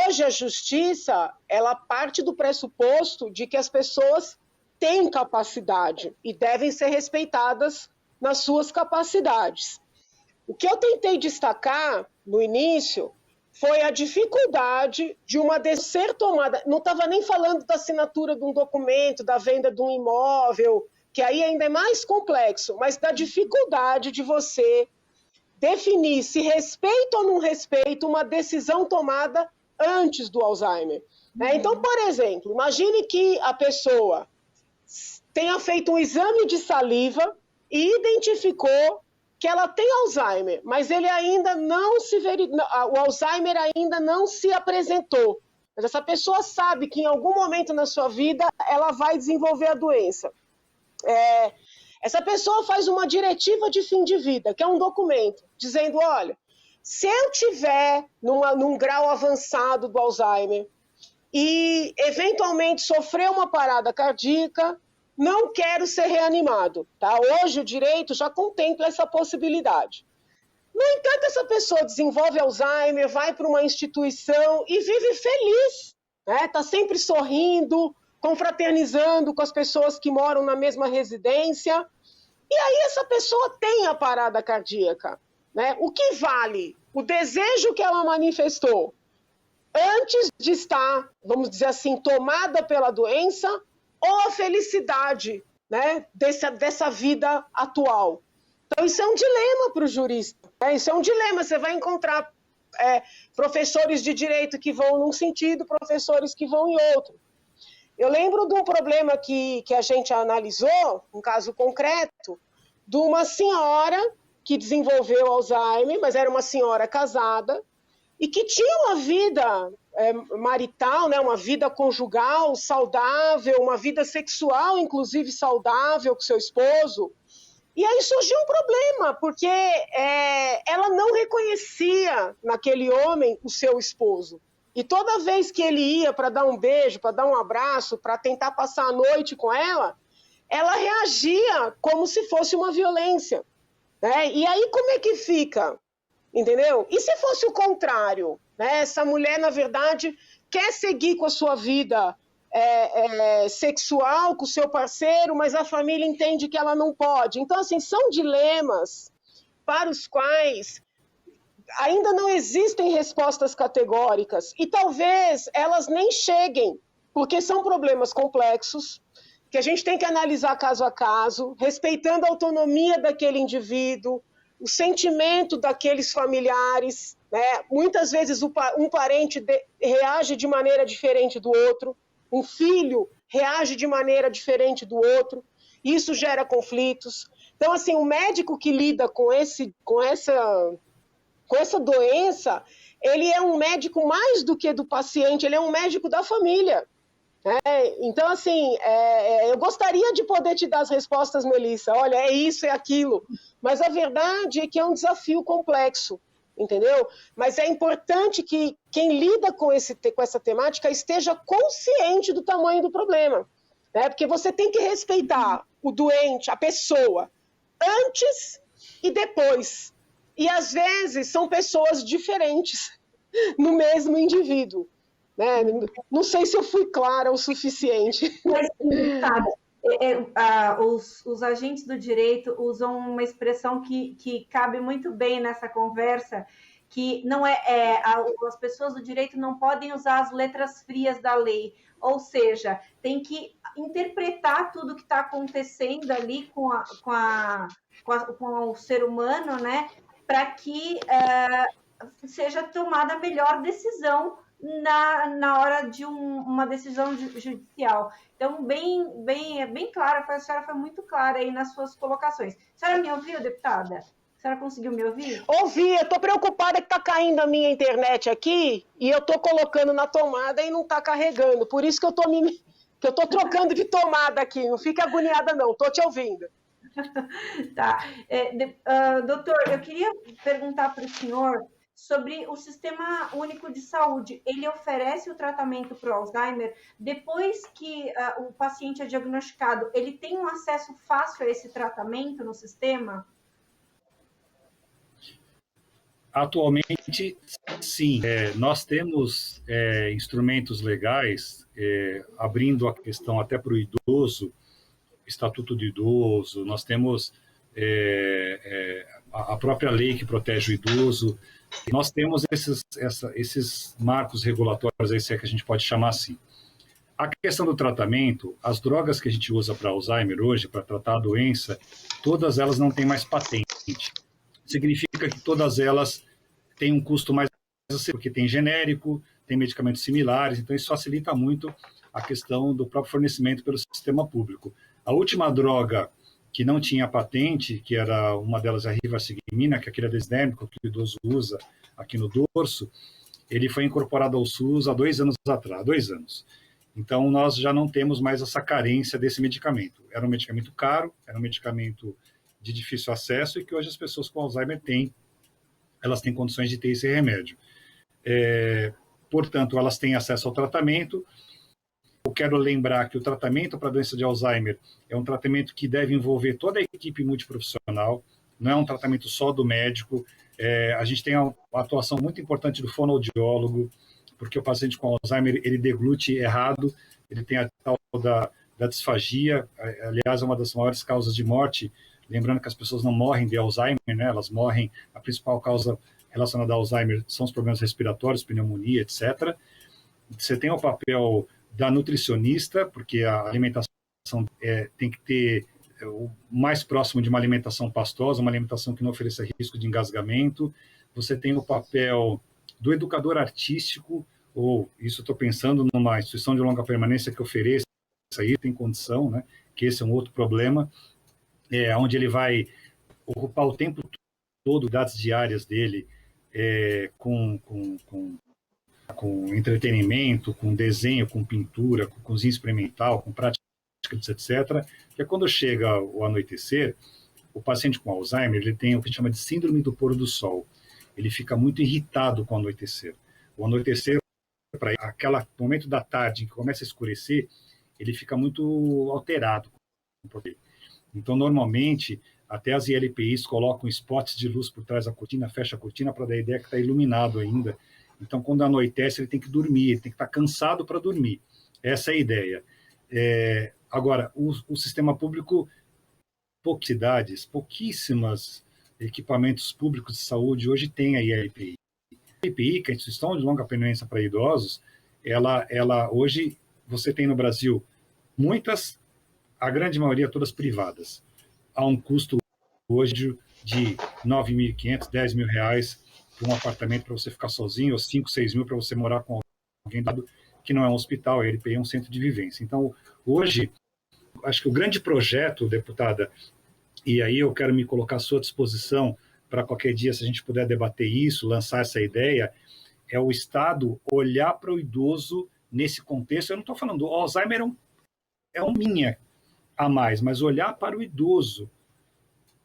B: hoje a justiça ela parte do pressuposto de que as pessoas têm capacidade e devem ser respeitadas nas suas capacidades. O que eu tentei destacar no início foi a dificuldade de uma decisão ser tomada. Não estava nem falando da assinatura de um documento, da venda de um imóvel, que aí ainda é mais complexo, mas da dificuldade de você definir se respeita ou não respeita uma decisão tomada antes do Alzheimer. Então, por exemplo, imagine que a pessoa tenha feito um exame de saliva e identificou que ela tem Alzheimer, mas ele ainda não o Alzheimer ainda não se apresentou. Mas essa pessoa sabe que em algum momento na sua vida ela vai desenvolver a doença. Essa pessoa faz uma diretiva de fim de vida, que é um documento, dizendo, olha, se eu tiver num grau avançado do Alzheimer e eventualmente sofrer uma parada cardíaca, não quero ser reanimado, tá? Hoje o direito já contempla essa possibilidade. No entanto, essa pessoa desenvolve Alzheimer, vai para uma instituição e vive feliz, né? Tá sempre sorrindo, confraternizando com as pessoas que moram na mesma residência. E aí essa pessoa tem a parada cardíaca, né? O que vale? O desejo que ela manifestou antes de estar, vamos dizer assim, tomada pela doença, ou a felicidade, né, dessa vida atual. Então, isso é um dilema para o jurista. Isso é um dilema. Você vai encontrar professores de direito que vão num sentido, professores que vão em outro. Eu lembro de um problema que a gente analisou, um caso concreto, de uma senhora que desenvolveu Alzheimer, mas era uma senhora casada, e que tinha uma vida marital, né, uma vida conjugal saudável, uma vida sexual, inclusive, saudável com seu esposo. E aí surgiu um problema, porque ela não reconhecia naquele homem o seu esposo. E toda vez que ele ia para dar um beijo, para dar um abraço, para tentar passar a noite com ela reagia como se fosse uma violência. Né? E aí como é que fica? Entendeu? E se fosse o contrário? Né? Essa mulher, na verdade, quer seguir com a sua vida sexual com o seu parceiro, mas a família entende que ela não pode. Então, assim, são dilemas para os quais ainda não existem respostas categóricas e talvez elas nem cheguem, porque são problemas complexos que a gente tem que analisar caso a caso, respeitando a autonomia daquele indivíduo, o sentimento daqueles familiares, né? Muitas vezes um parente reage de maneira diferente do outro, um filho reage de maneira diferente do outro, isso gera conflitos. Então, assim, o médico que lida com essa doença, ele é um médico mais do que do paciente, ele é um médico da família. Então, assim, eu gostaria de poder te dar as respostas, Melissa, olha, é isso, é aquilo, mas a verdade é que é um desafio complexo, entendeu? Mas é importante que quem lida com essa temática esteja consciente do tamanho do problema, né? Porque você tem que respeitar o doente, a pessoa, antes e depois. E, às vezes, são pessoas diferentes no mesmo indivíduo. Né? Não sei se eu fui clara o suficiente.
A: Mas, sabe, os agentes do direito usam uma expressão que cabe muito bem nessa conversa, que não as pessoas do direito não podem usar as letras frias da lei, ou seja, tem que interpretar tudo que está acontecendo ali com o ser humano, né, para que seja tomada a melhor decisão na hora de uma decisão judicial. Então, bem clara, a senhora foi muito clara aí nas suas colocações. A senhora me ouviu, deputada? A senhora conseguiu me ouvir?
B: Ouvi, eu estou preocupada que está caindo a minha internet aqui e eu estou colocando na tomada e não está carregando. Por isso que eu estou trocando de tomada aqui. Não fique agoniada, não. Estou te ouvindo.
A: Tá. Doutor, eu queria perguntar para o senhor sobre o Sistema Único de Saúde. Ele oferece o tratamento para o Alzheimer depois que o paciente é diagnosticado. Ele tem um acesso fácil a esse tratamento no sistema?
C: Atualmente, sim. Nós temos instrumentos legais, abrindo a questão até para o idoso, Estatuto do Idoso, nós temos a própria lei que protege o idoso, nós temos esses marcos regulatórios, aí, se é que a gente pode chamar assim. A questão do tratamento, as drogas que a gente usa para Alzheimer hoje, para tratar a doença, todas elas não têm mais patente. Significa que todas elas têm um custo mais acessível, porque tem genérico, tem medicamentos similares, então isso facilita muito a questão do próprio fornecimento pelo sistema público. A última droga que não tinha patente, que era uma delas a rivastigmina, que é aquele desdérmico que o idoso usa aqui no dorso, ele foi incorporado ao SUS há 2 anos atrás, 2 anos. Então, nós já não temos mais essa carência desse medicamento. Era um medicamento caro, era um medicamento de difícil acesso e que hoje as pessoas com Alzheimer têm, elas têm condições de ter esse remédio. Portanto, elas têm acesso ao tratamento. Eu quero lembrar que o tratamento para a doença de Alzheimer é um tratamento que deve envolver toda a equipe multiprofissional, não é um tratamento só do médico. A gente tem uma atuação muito importante do fonoaudiólogo, porque o paciente com Alzheimer, ele deglute errado, ele tem a tal da disfagia, aliás, é uma das maiores causas de morte, lembrando que as pessoas não morrem de Alzheimer, né? Elas morrem, a principal causa relacionada ao Alzheimer são os problemas respiratórios, pneumonia, etc. Você tem o papel da nutricionista, porque a alimentação tem que ter o mais próximo de uma alimentação pastosa, uma alimentação que não ofereça risco de engasgamento. Você tem o papel do educador artístico, ou isso estou pensando numa instituição de longa permanência que ofereça aí, tem condição, né? Que esse é um outro problema, onde ele vai ocupar o tempo todo datas diárias dele com entretenimento, com desenho, com pintura, com cozinha experimental, com prática, etc., que é quando chega o anoitecer, o paciente com Alzheimer, ele tem o que a gente chama de síndrome do pôr do sol. Ele fica muito irritado com o anoitecer. O anoitecer, para aquele momento da tarde em que começa a escurecer, ele fica muito alterado. Então, normalmente, até as ILPIs colocam spots de luz por trás da cortina, fecha a cortina para dar a ideia que está iluminado ainda. Então, quando anoitece, ele tem que dormir, ele tem que estar cansado para dormir. Essa é a ideia. Agora, o sistema público, pouquíssimas equipamentos públicos de saúde hoje tem a ILPI. A ILPI, que é a Instituição de Longa Permanência para Idosos, ela hoje, você tem no Brasil muitas, a grande maioria todas privadas. Há um custo hoje de R$ 9.500, R$ 10.000 para um apartamento para você ficar sozinho, ou 5, 6 mil para você morar com alguém dado que não é um hospital, a LPI é um centro de vivência. Então, hoje, acho que o grande projeto, deputada, e aí eu quero me colocar à sua disposição para qualquer dia, se a gente puder debater isso, lançar essa ideia, é o Estado olhar para o idoso nesse contexto. Eu não estou falando, o Alzheimer é um minha a mais, mas olhar para o idoso,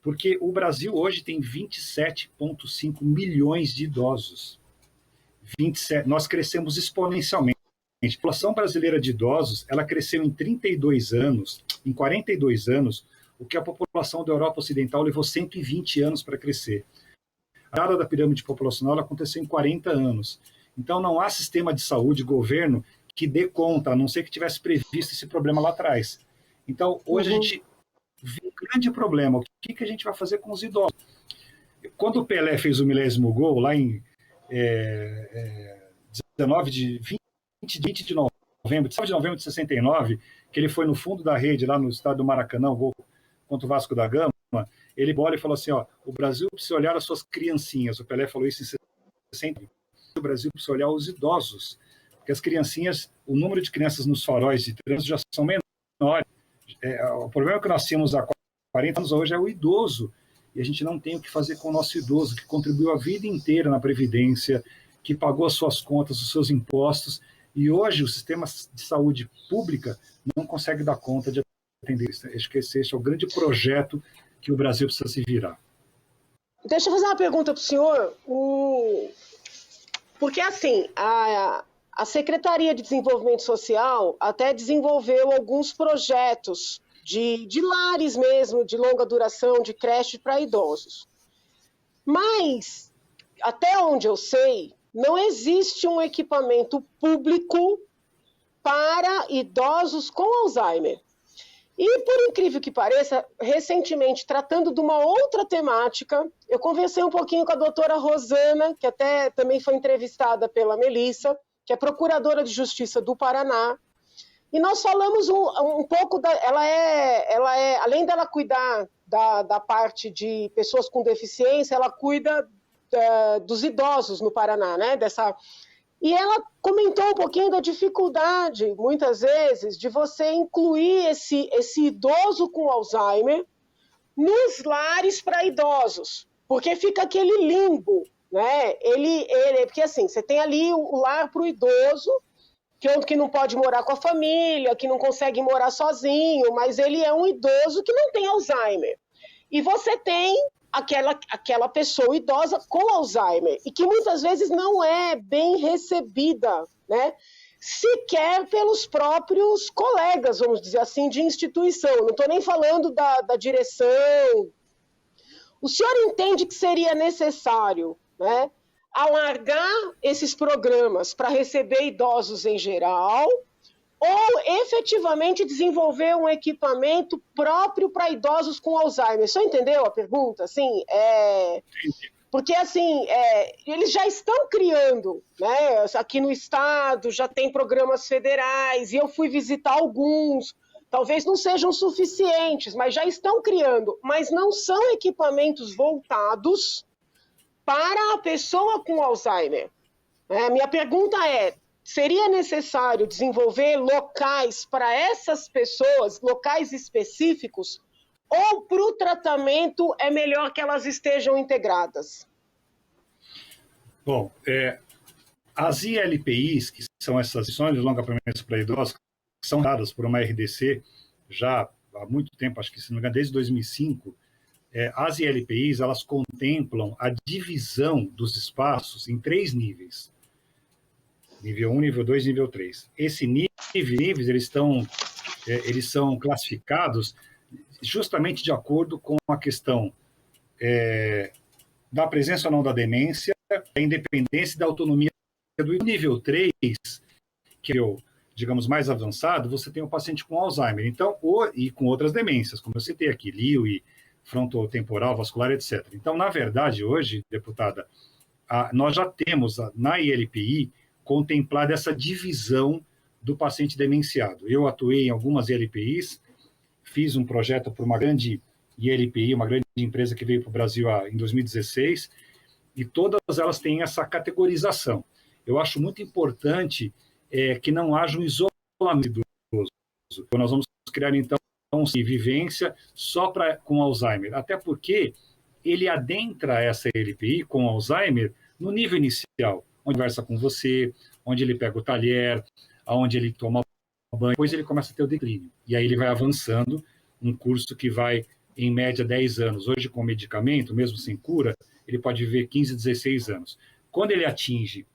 C: porque o Brasil hoje tem 27,5 milhões de idosos. 27, nós crescemos exponencialmente. A população brasileira de idosos, ela cresceu em 32 anos, em 42 anos, o que a população da Europa Ocidental levou 120 anos para crescer. A queda da pirâmide populacional ela aconteceu em 40 anos. Então, não há sistema de saúde, governo, que dê conta, a não ser que tivesse previsto esse problema lá atrás. Então, hoje a gente vê um grande problema. O que a gente vai fazer com os idosos? Quando o Pelé fez o 1000º gol, lá em 20 de novembro, 19 de novembro de 69, que ele foi no fundo da rede, lá no estado do Maracanã, o gol contra o Vasco da Gama, ele bola e falou assim, ó, o Brasil precisa olhar as suas criancinhas. O Pelé falou isso em 60. O Brasil precisa olhar os idosos, porque as criancinhas, o número de crianças nos faróis de trânsito já são menores. O problema que nós tínhamos há 40 anos hoje é o idoso, e a gente não tem o que fazer com o nosso idoso, que contribuiu a vida inteira na Previdência, que pagou as suas contas, os seus impostos, e hoje o sistema de saúde pública não consegue dar conta de atender isso. Acho que esse é o grande projeto que o Brasil precisa se virar.
B: Deixa eu fazer uma pergunta para o senhor. Porque, assim, a Secretaria de Desenvolvimento Social até desenvolveu alguns projetos de lares mesmo, de longa duração, de creche para idosos. Mas, até onde eu sei, não existe um equipamento público para idosos com Alzheimer. E, por incrível que pareça, recentemente, tratando de uma outra temática, eu conversei um pouquinho com a doutora Rosana, que até também foi entrevistada pela Melissa, que é procuradora de Justiça do Paraná, e nós falamos um pouco, ela é, além dela cuidar da parte de pessoas com deficiência, ela cuida dos idosos no Paraná, né? E ela comentou um pouquinho da dificuldade, muitas vezes, de você incluir esse idoso com Alzheimer nos lares para idosos, porque fica aquele limbo, né? Porque assim, você tem ali o lar para o idoso, que não pode morar com a família, que não consegue morar sozinho, mas ele é um idoso que não tem Alzheimer. E você tem aquela pessoa idosa com Alzheimer, e que muitas vezes não é bem recebida, né? Sequer pelos próprios colegas, vamos dizer assim, de instituição. Não estou nem falando da direção. O senhor entende que seria necessário, né, alargar esses programas para receber idosos em geral, ou efetivamente desenvolver um equipamento próprio para idosos com Alzheimer? O senhor entendeu a pergunta? Assim, porque assim, eles já estão criando, né? Aqui no estado já tem programas federais, e eu fui visitar alguns, talvez não sejam suficientes, mas já estão criando, mas não são equipamentos voltados para a pessoa com Alzheimer. Minha pergunta é, seria necessário desenvolver locais para essas pessoas, locais específicos, ou para o tratamento é melhor que elas estejam integradas?
C: Bom, as ILPIs, que são essas lições de longa permanência para idosos, que são dadas por uma RDC já há muito tempo, acho que se não me engano, desde 2005, as ILPIs, elas contemplam a divisão dos espaços em 3 níveis. Nível 1, nível 2, nível 3. Esses níveis, eles são classificados justamente de acordo com a questão da presença ou não da demência, da independência e da autonomia do nível 3, que é o, digamos, mais avançado, você tem o paciente com Alzheimer, então, e com outras demências, como eu citei aqui, Lewy, frontotemporal, vascular, etc. Então, na verdade, hoje, deputada, nós já temos na ILPI contemplada essa divisão do paciente demenciado. Eu atuei em algumas ILPIs, fiz um projeto para uma grande ILPI, uma grande empresa que veio para o Brasil em 2016, e todas elas têm essa categorização. Eu acho muito importante que não haja um isolamento do idoso. Então, nós vamos criar, então, vivência só com Alzheimer, até porque ele adentra essa ILPI com Alzheimer no nível inicial, onde conversa com você, onde ele pega o talher, onde ele toma banho, depois ele começa a ter o declínio. E aí ele vai avançando, um curso que vai, em média, 10 anos. Hoje, com medicamento, mesmo sem cura, ele pode viver 15, 16 anos. Quando ele atinge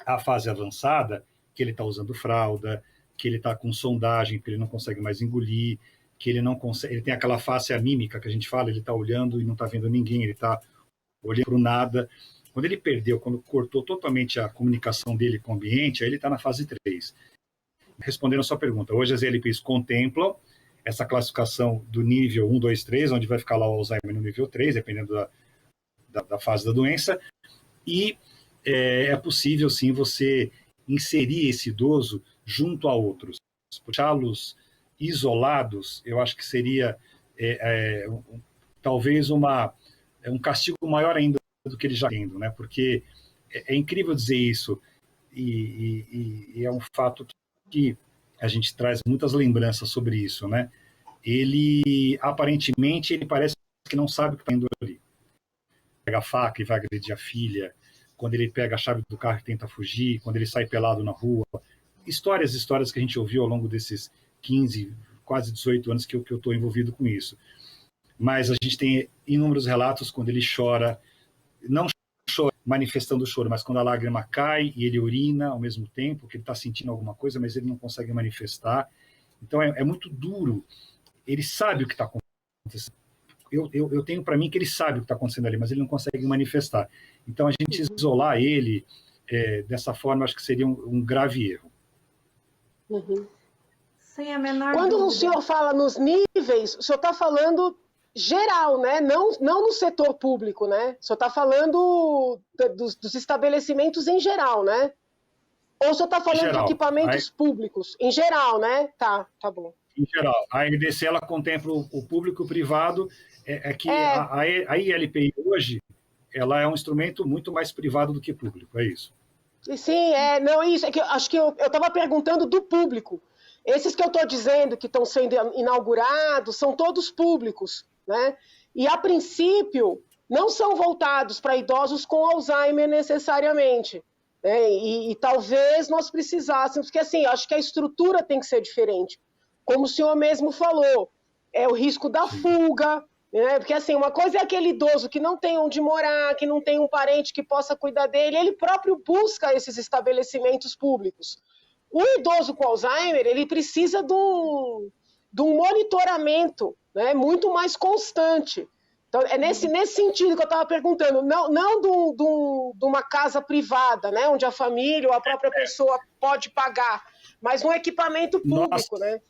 C: a fase avançada, que ele está usando fralda, que ele está com sondagem, que ele não consegue mais engolir, que ele não consegue, ele tem aquela face amímica que a gente fala, ele está olhando e não está vendo ninguém, ele está olhando para o nada. Quando ele perdeu, quando cortou totalmente a comunicação dele com o ambiente, aí ele está na fase 3. Respondendo a sua pergunta, hoje as ELPs contemplam essa classificação do nível 1, 2, 3, onde vai ficar lá o Alzheimer no nível 3, dependendo da fase da doença, e é possível, sim, você inserir esse idoso junto a outros. Deixá-los isolados, eu acho que seria talvez um castigo maior ainda do que ele já tendo, né? Porque é incrível dizer isso, e é um fato que a gente traz muitas lembranças sobre isso, né? Ele, aparentemente, ele parece que não sabe o que está indo ali. Pega a faca e vai agredir a filha, quando ele pega a chave do carro e tenta fugir, quando ele sai pelado na rua. Histórias que a gente ouviu ao longo desses 15, quase 18 anos que eu estou envolvido com isso. Mas a gente tem inúmeros relatos quando ele chora, não chora manifestando o choro, mas quando a lágrima cai e ele urina ao mesmo tempo, que ele está sentindo alguma coisa, mas ele não consegue manifestar. Então é muito duro. Ele sabe o que está acontecendo. Eu tenho para mim que ele sabe o que está acontecendo ali, mas ele não consegue manifestar. Então a gente isolar ele dessa forma, acho que seria um grave erro.
B: Uhum.
A: Sem a menor
B: Quando
A: dúvida.
B: o senhor fala nos níveis, o senhor está falando geral, né? Não no setor público, né? O senhor está falando dos estabelecimentos em geral, né? Ou o senhor está falando de equipamentos públicos? Em geral, né? Tá bom.
C: Em geral, a NDC ela contempla o público e o privado, a ILPI hoje ela é um instrumento muito mais privado do que público, é isso.
B: Sim, não, isso, é que acho que eu estava perguntando do público. Esses que eu estou dizendo que estão sendo inaugurados são todos públicos, né? E, a princípio, não são voltados para idosos com Alzheimer necessariamente. Né? E talvez nós precisássemos, porque, assim, acho que a estrutura tem que ser diferente. Como o senhor mesmo falou, o risco da fuga, né? Porque, assim, uma coisa é aquele idoso que não tem onde morar, que não tem um parente que possa cuidar dele, ele próprio busca esses estabelecimentos públicos. O idoso com Alzheimer, ele precisa de um monitoramento, né, muito mais constante. Então, é nesse sentido que eu estava perguntando, não de uma casa privada, né, onde a família ou a própria pessoa pode pagar, mas um equipamento público, né?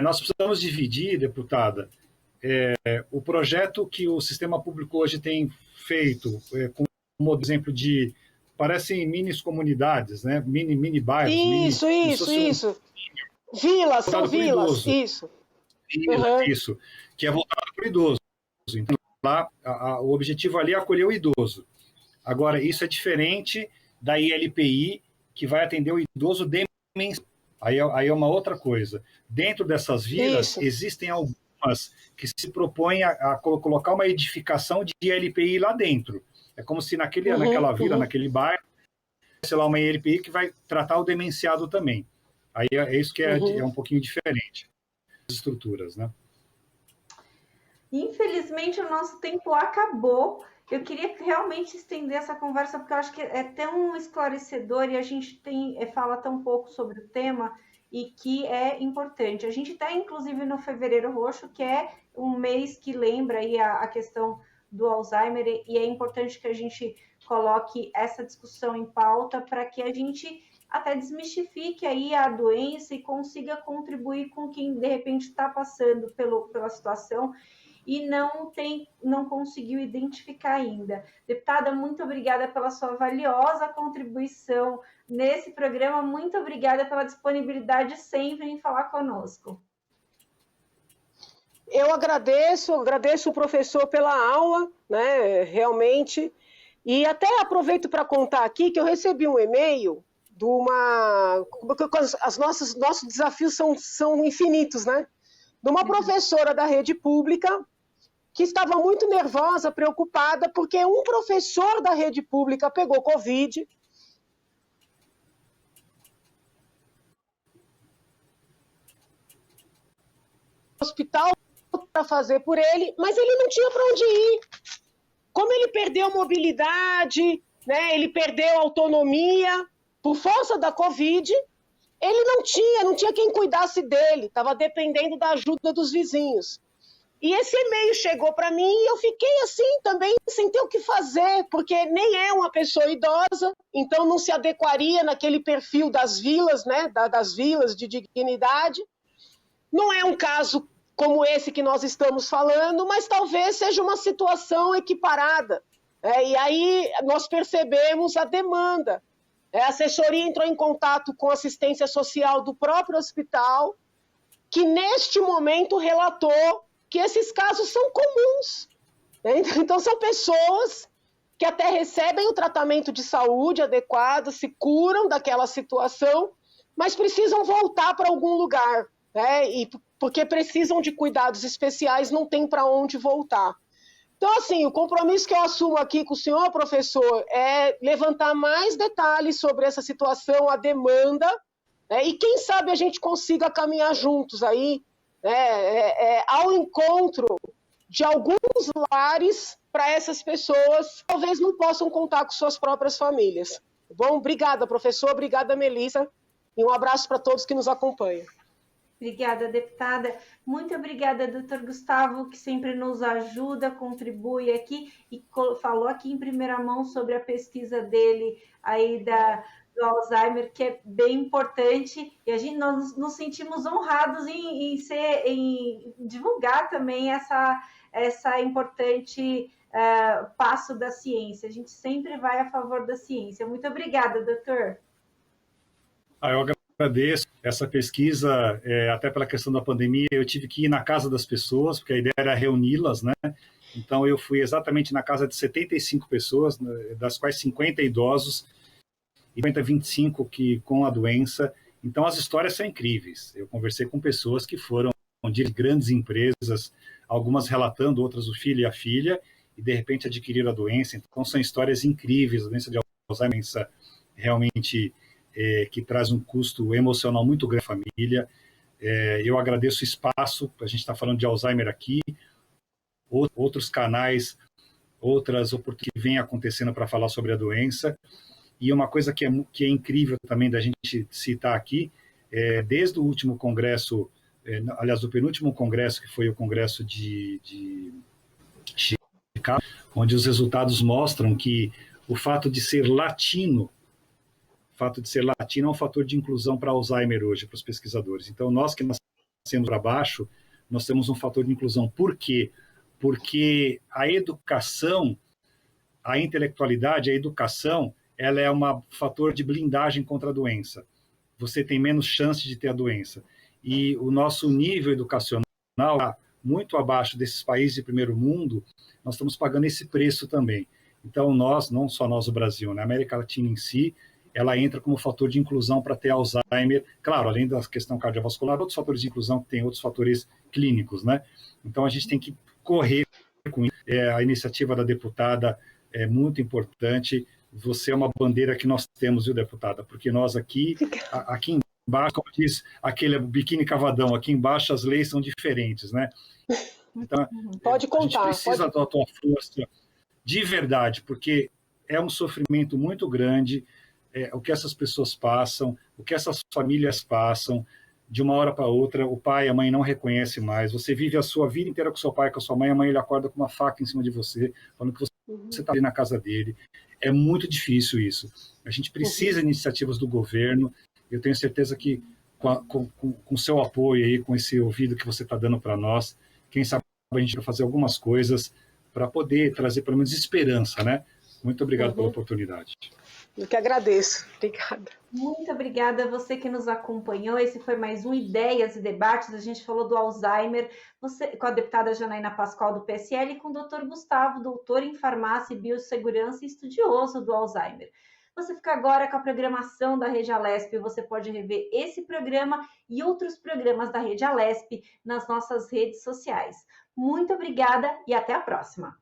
C: Nós precisamos dividir, deputada, o projeto que o sistema público hoje tem feito, como exemplo de, parecem minis comunidades, né? Mini bairros.
B: Isso. Vilas, são vilas, isso.
C: Isso, que é voltado para o idoso. Então, lá, o objetivo ali é acolher o idoso. Agora, isso é diferente da ILPI, que vai atender o idoso demencial. Aí é uma outra coisa. Dentro dessas vilas, existem algumas que se propõem a colocar uma edificação de ILPI lá dentro. É como se naquela vila, naquele bairro, sei lá, uma ILPI que vai tratar o demenciado também. Aí é isso que é um pouquinho diferente. As estruturas, né?
A: Infelizmente, o nosso tempo acabou. Eu queria realmente estender essa conversa, porque eu acho que é tão esclarecedor e a gente fala tão pouco sobre o tema e que é importante. A gente está, inclusive, no Fevereiro Roxo, que é um mês que lembra aí a questão do Alzheimer, e é importante que a gente coloque essa discussão em pauta para que a gente até desmistifique aí a doença e consiga contribuir com quem, de repente, está passando pela situação e não conseguiu identificar ainda. Deputada, muito obrigada pela sua valiosa contribuição nesse programa, muito obrigada pela disponibilidade sempre em falar conosco.
B: Eu agradeço o professor pela aula, né, realmente, e até aproveito para contar aqui que eu recebi um e-mail de nossos desafios são infinitos, né? De uma professora da rede pública que estava muito nervosa, preocupada, porque um professor da rede pública pegou Covid. Hospital para fazer por ele, mas ele não tinha para onde ir. Como ele perdeu mobilidade, né, ele perdeu autonomia por força da Covid, ele não tinha quem cuidasse dele, estava dependendo da ajuda dos vizinhos. E esse e-mail chegou para mim e eu fiquei assim também, sem ter o que fazer, porque nem é uma pessoa idosa, então não se adequaria naquele perfil das vilas, né, das vilas de dignidade. Não é um caso como esse que nós estamos falando, mas talvez seja uma situação equiparada, E aí nós percebemos a demanda. A assessoria entrou em contato com a assistência social do próprio hospital, que neste momento relatou que esses casos são comuns. Então são pessoas que até recebem o tratamento de saúde adequado, se curam daquela situação, mas precisam voltar para algum lugar, e porque precisam de cuidados especiais, não tem para onde voltar. Então, assim, o compromisso que eu assumo aqui com o senhor, professor, é levantar mais detalhes sobre essa situação, a demanda, e quem sabe a gente consiga caminhar juntos aí, ao encontro de alguns lares para essas pessoas, talvez não possam contar com suas próprias famílias. Bom, obrigada, professor, obrigada, Melissa, e um abraço para todos que nos acompanham.
A: Obrigada, deputada. Muito obrigada, doutor Gustavo, que sempre nos ajuda, contribui aqui e falou aqui em primeira mão sobre a pesquisa dele aí do Alzheimer, que é bem importante, e nós nos sentimos honrados em divulgar também essa importante passo da ciência. A gente sempre vai a favor da ciência. Muito obrigada, doutor.
C: Eu agradeço essa pesquisa, até pela questão da pandemia, eu tive que ir na casa das pessoas, porque a ideia era reuni-las, né? Então eu fui exatamente na casa de 75 pessoas, das quais 50 idosos, e 25 que com a doença. Então as histórias são incríveis. Eu conversei com pessoas que foram de grandes empresas, algumas relatando, outras o filho e a filha, e de repente adquiriram a doença. Então são histórias incríveis. A doença de Alzheimer realmente que traz um custo emocional muito grande à família. Eu agradeço o espaço, a gente está falando de Alzheimer aqui, outros canais, outras oportunidades que vêm acontecendo para falar sobre a doença. E uma coisa que é incrível também da gente citar aqui, desde o último congresso, aliás, do penúltimo congresso, que foi o congresso de Chicago, onde os resultados mostram que o fato de ser latino é um fator de inclusão para Alzheimer hoje, para os pesquisadores. Então, nós que nascemos para baixo, nós temos um fator de inclusão. Por quê? Porque a educação, a intelectualidade, a educação, ela é um fator de blindagem contra a doença. Você tem menos chance de ter a doença. E o nosso nível educacional está muito abaixo desses países de primeiro mundo, nós estamos pagando esse preço também. Então, nós, não só nós, o Brasil, na América Latina em si, ela entra como fator de inclusão para ter Alzheimer, claro, além da questão cardiovascular, outros fatores de inclusão que tem outros fatores clínicos, né? Então, a gente tem que correr com isso. A iniciativa da deputada é muito importante. Você é uma bandeira que nós temos, viu, deputada? Porque nós aqui embaixo, como diz aquele biquíni cavadão, aqui embaixo as leis são diferentes, né? Então,
B: pode contar,
C: a gente precisa da tua força de verdade, porque é um sofrimento muito grande, o que essas pessoas passam, o que essas famílias passam, de uma hora para outra, o pai e a mãe não reconhecem mais, você vive a sua vida inteira com seu pai, com a sua mãe, a mãe ele acorda com uma faca em cima de você, falando que você está ali na casa dele. É muito difícil isso. A gente precisa de iniciativas do governo, eu tenho certeza que com o seu apoio aí, com esse ouvido que você está dando para nós, quem sabe a gente vai fazer algumas coisas para poder trazer pelo menos esperança, né? Muito obrigado pela oportunidade.
B: Eu que agradeço. Obrigada.
A: Muito obrigada a você que nos acompanhou. Esse foi mais um Ideias e Debates. A gente falou do Alzheimer com a deputada Janaína Pascoal, do PSL, e com o doutor Gustavo, doutor em farmácia e biossegurança e estudioso do Alzheimer. Você fica agora com a programação da Rede Alesp. Você pode rever esse programa e outros programas da Rede Alesp nas nossas redes sociais. Muito obrigada e até a próxima.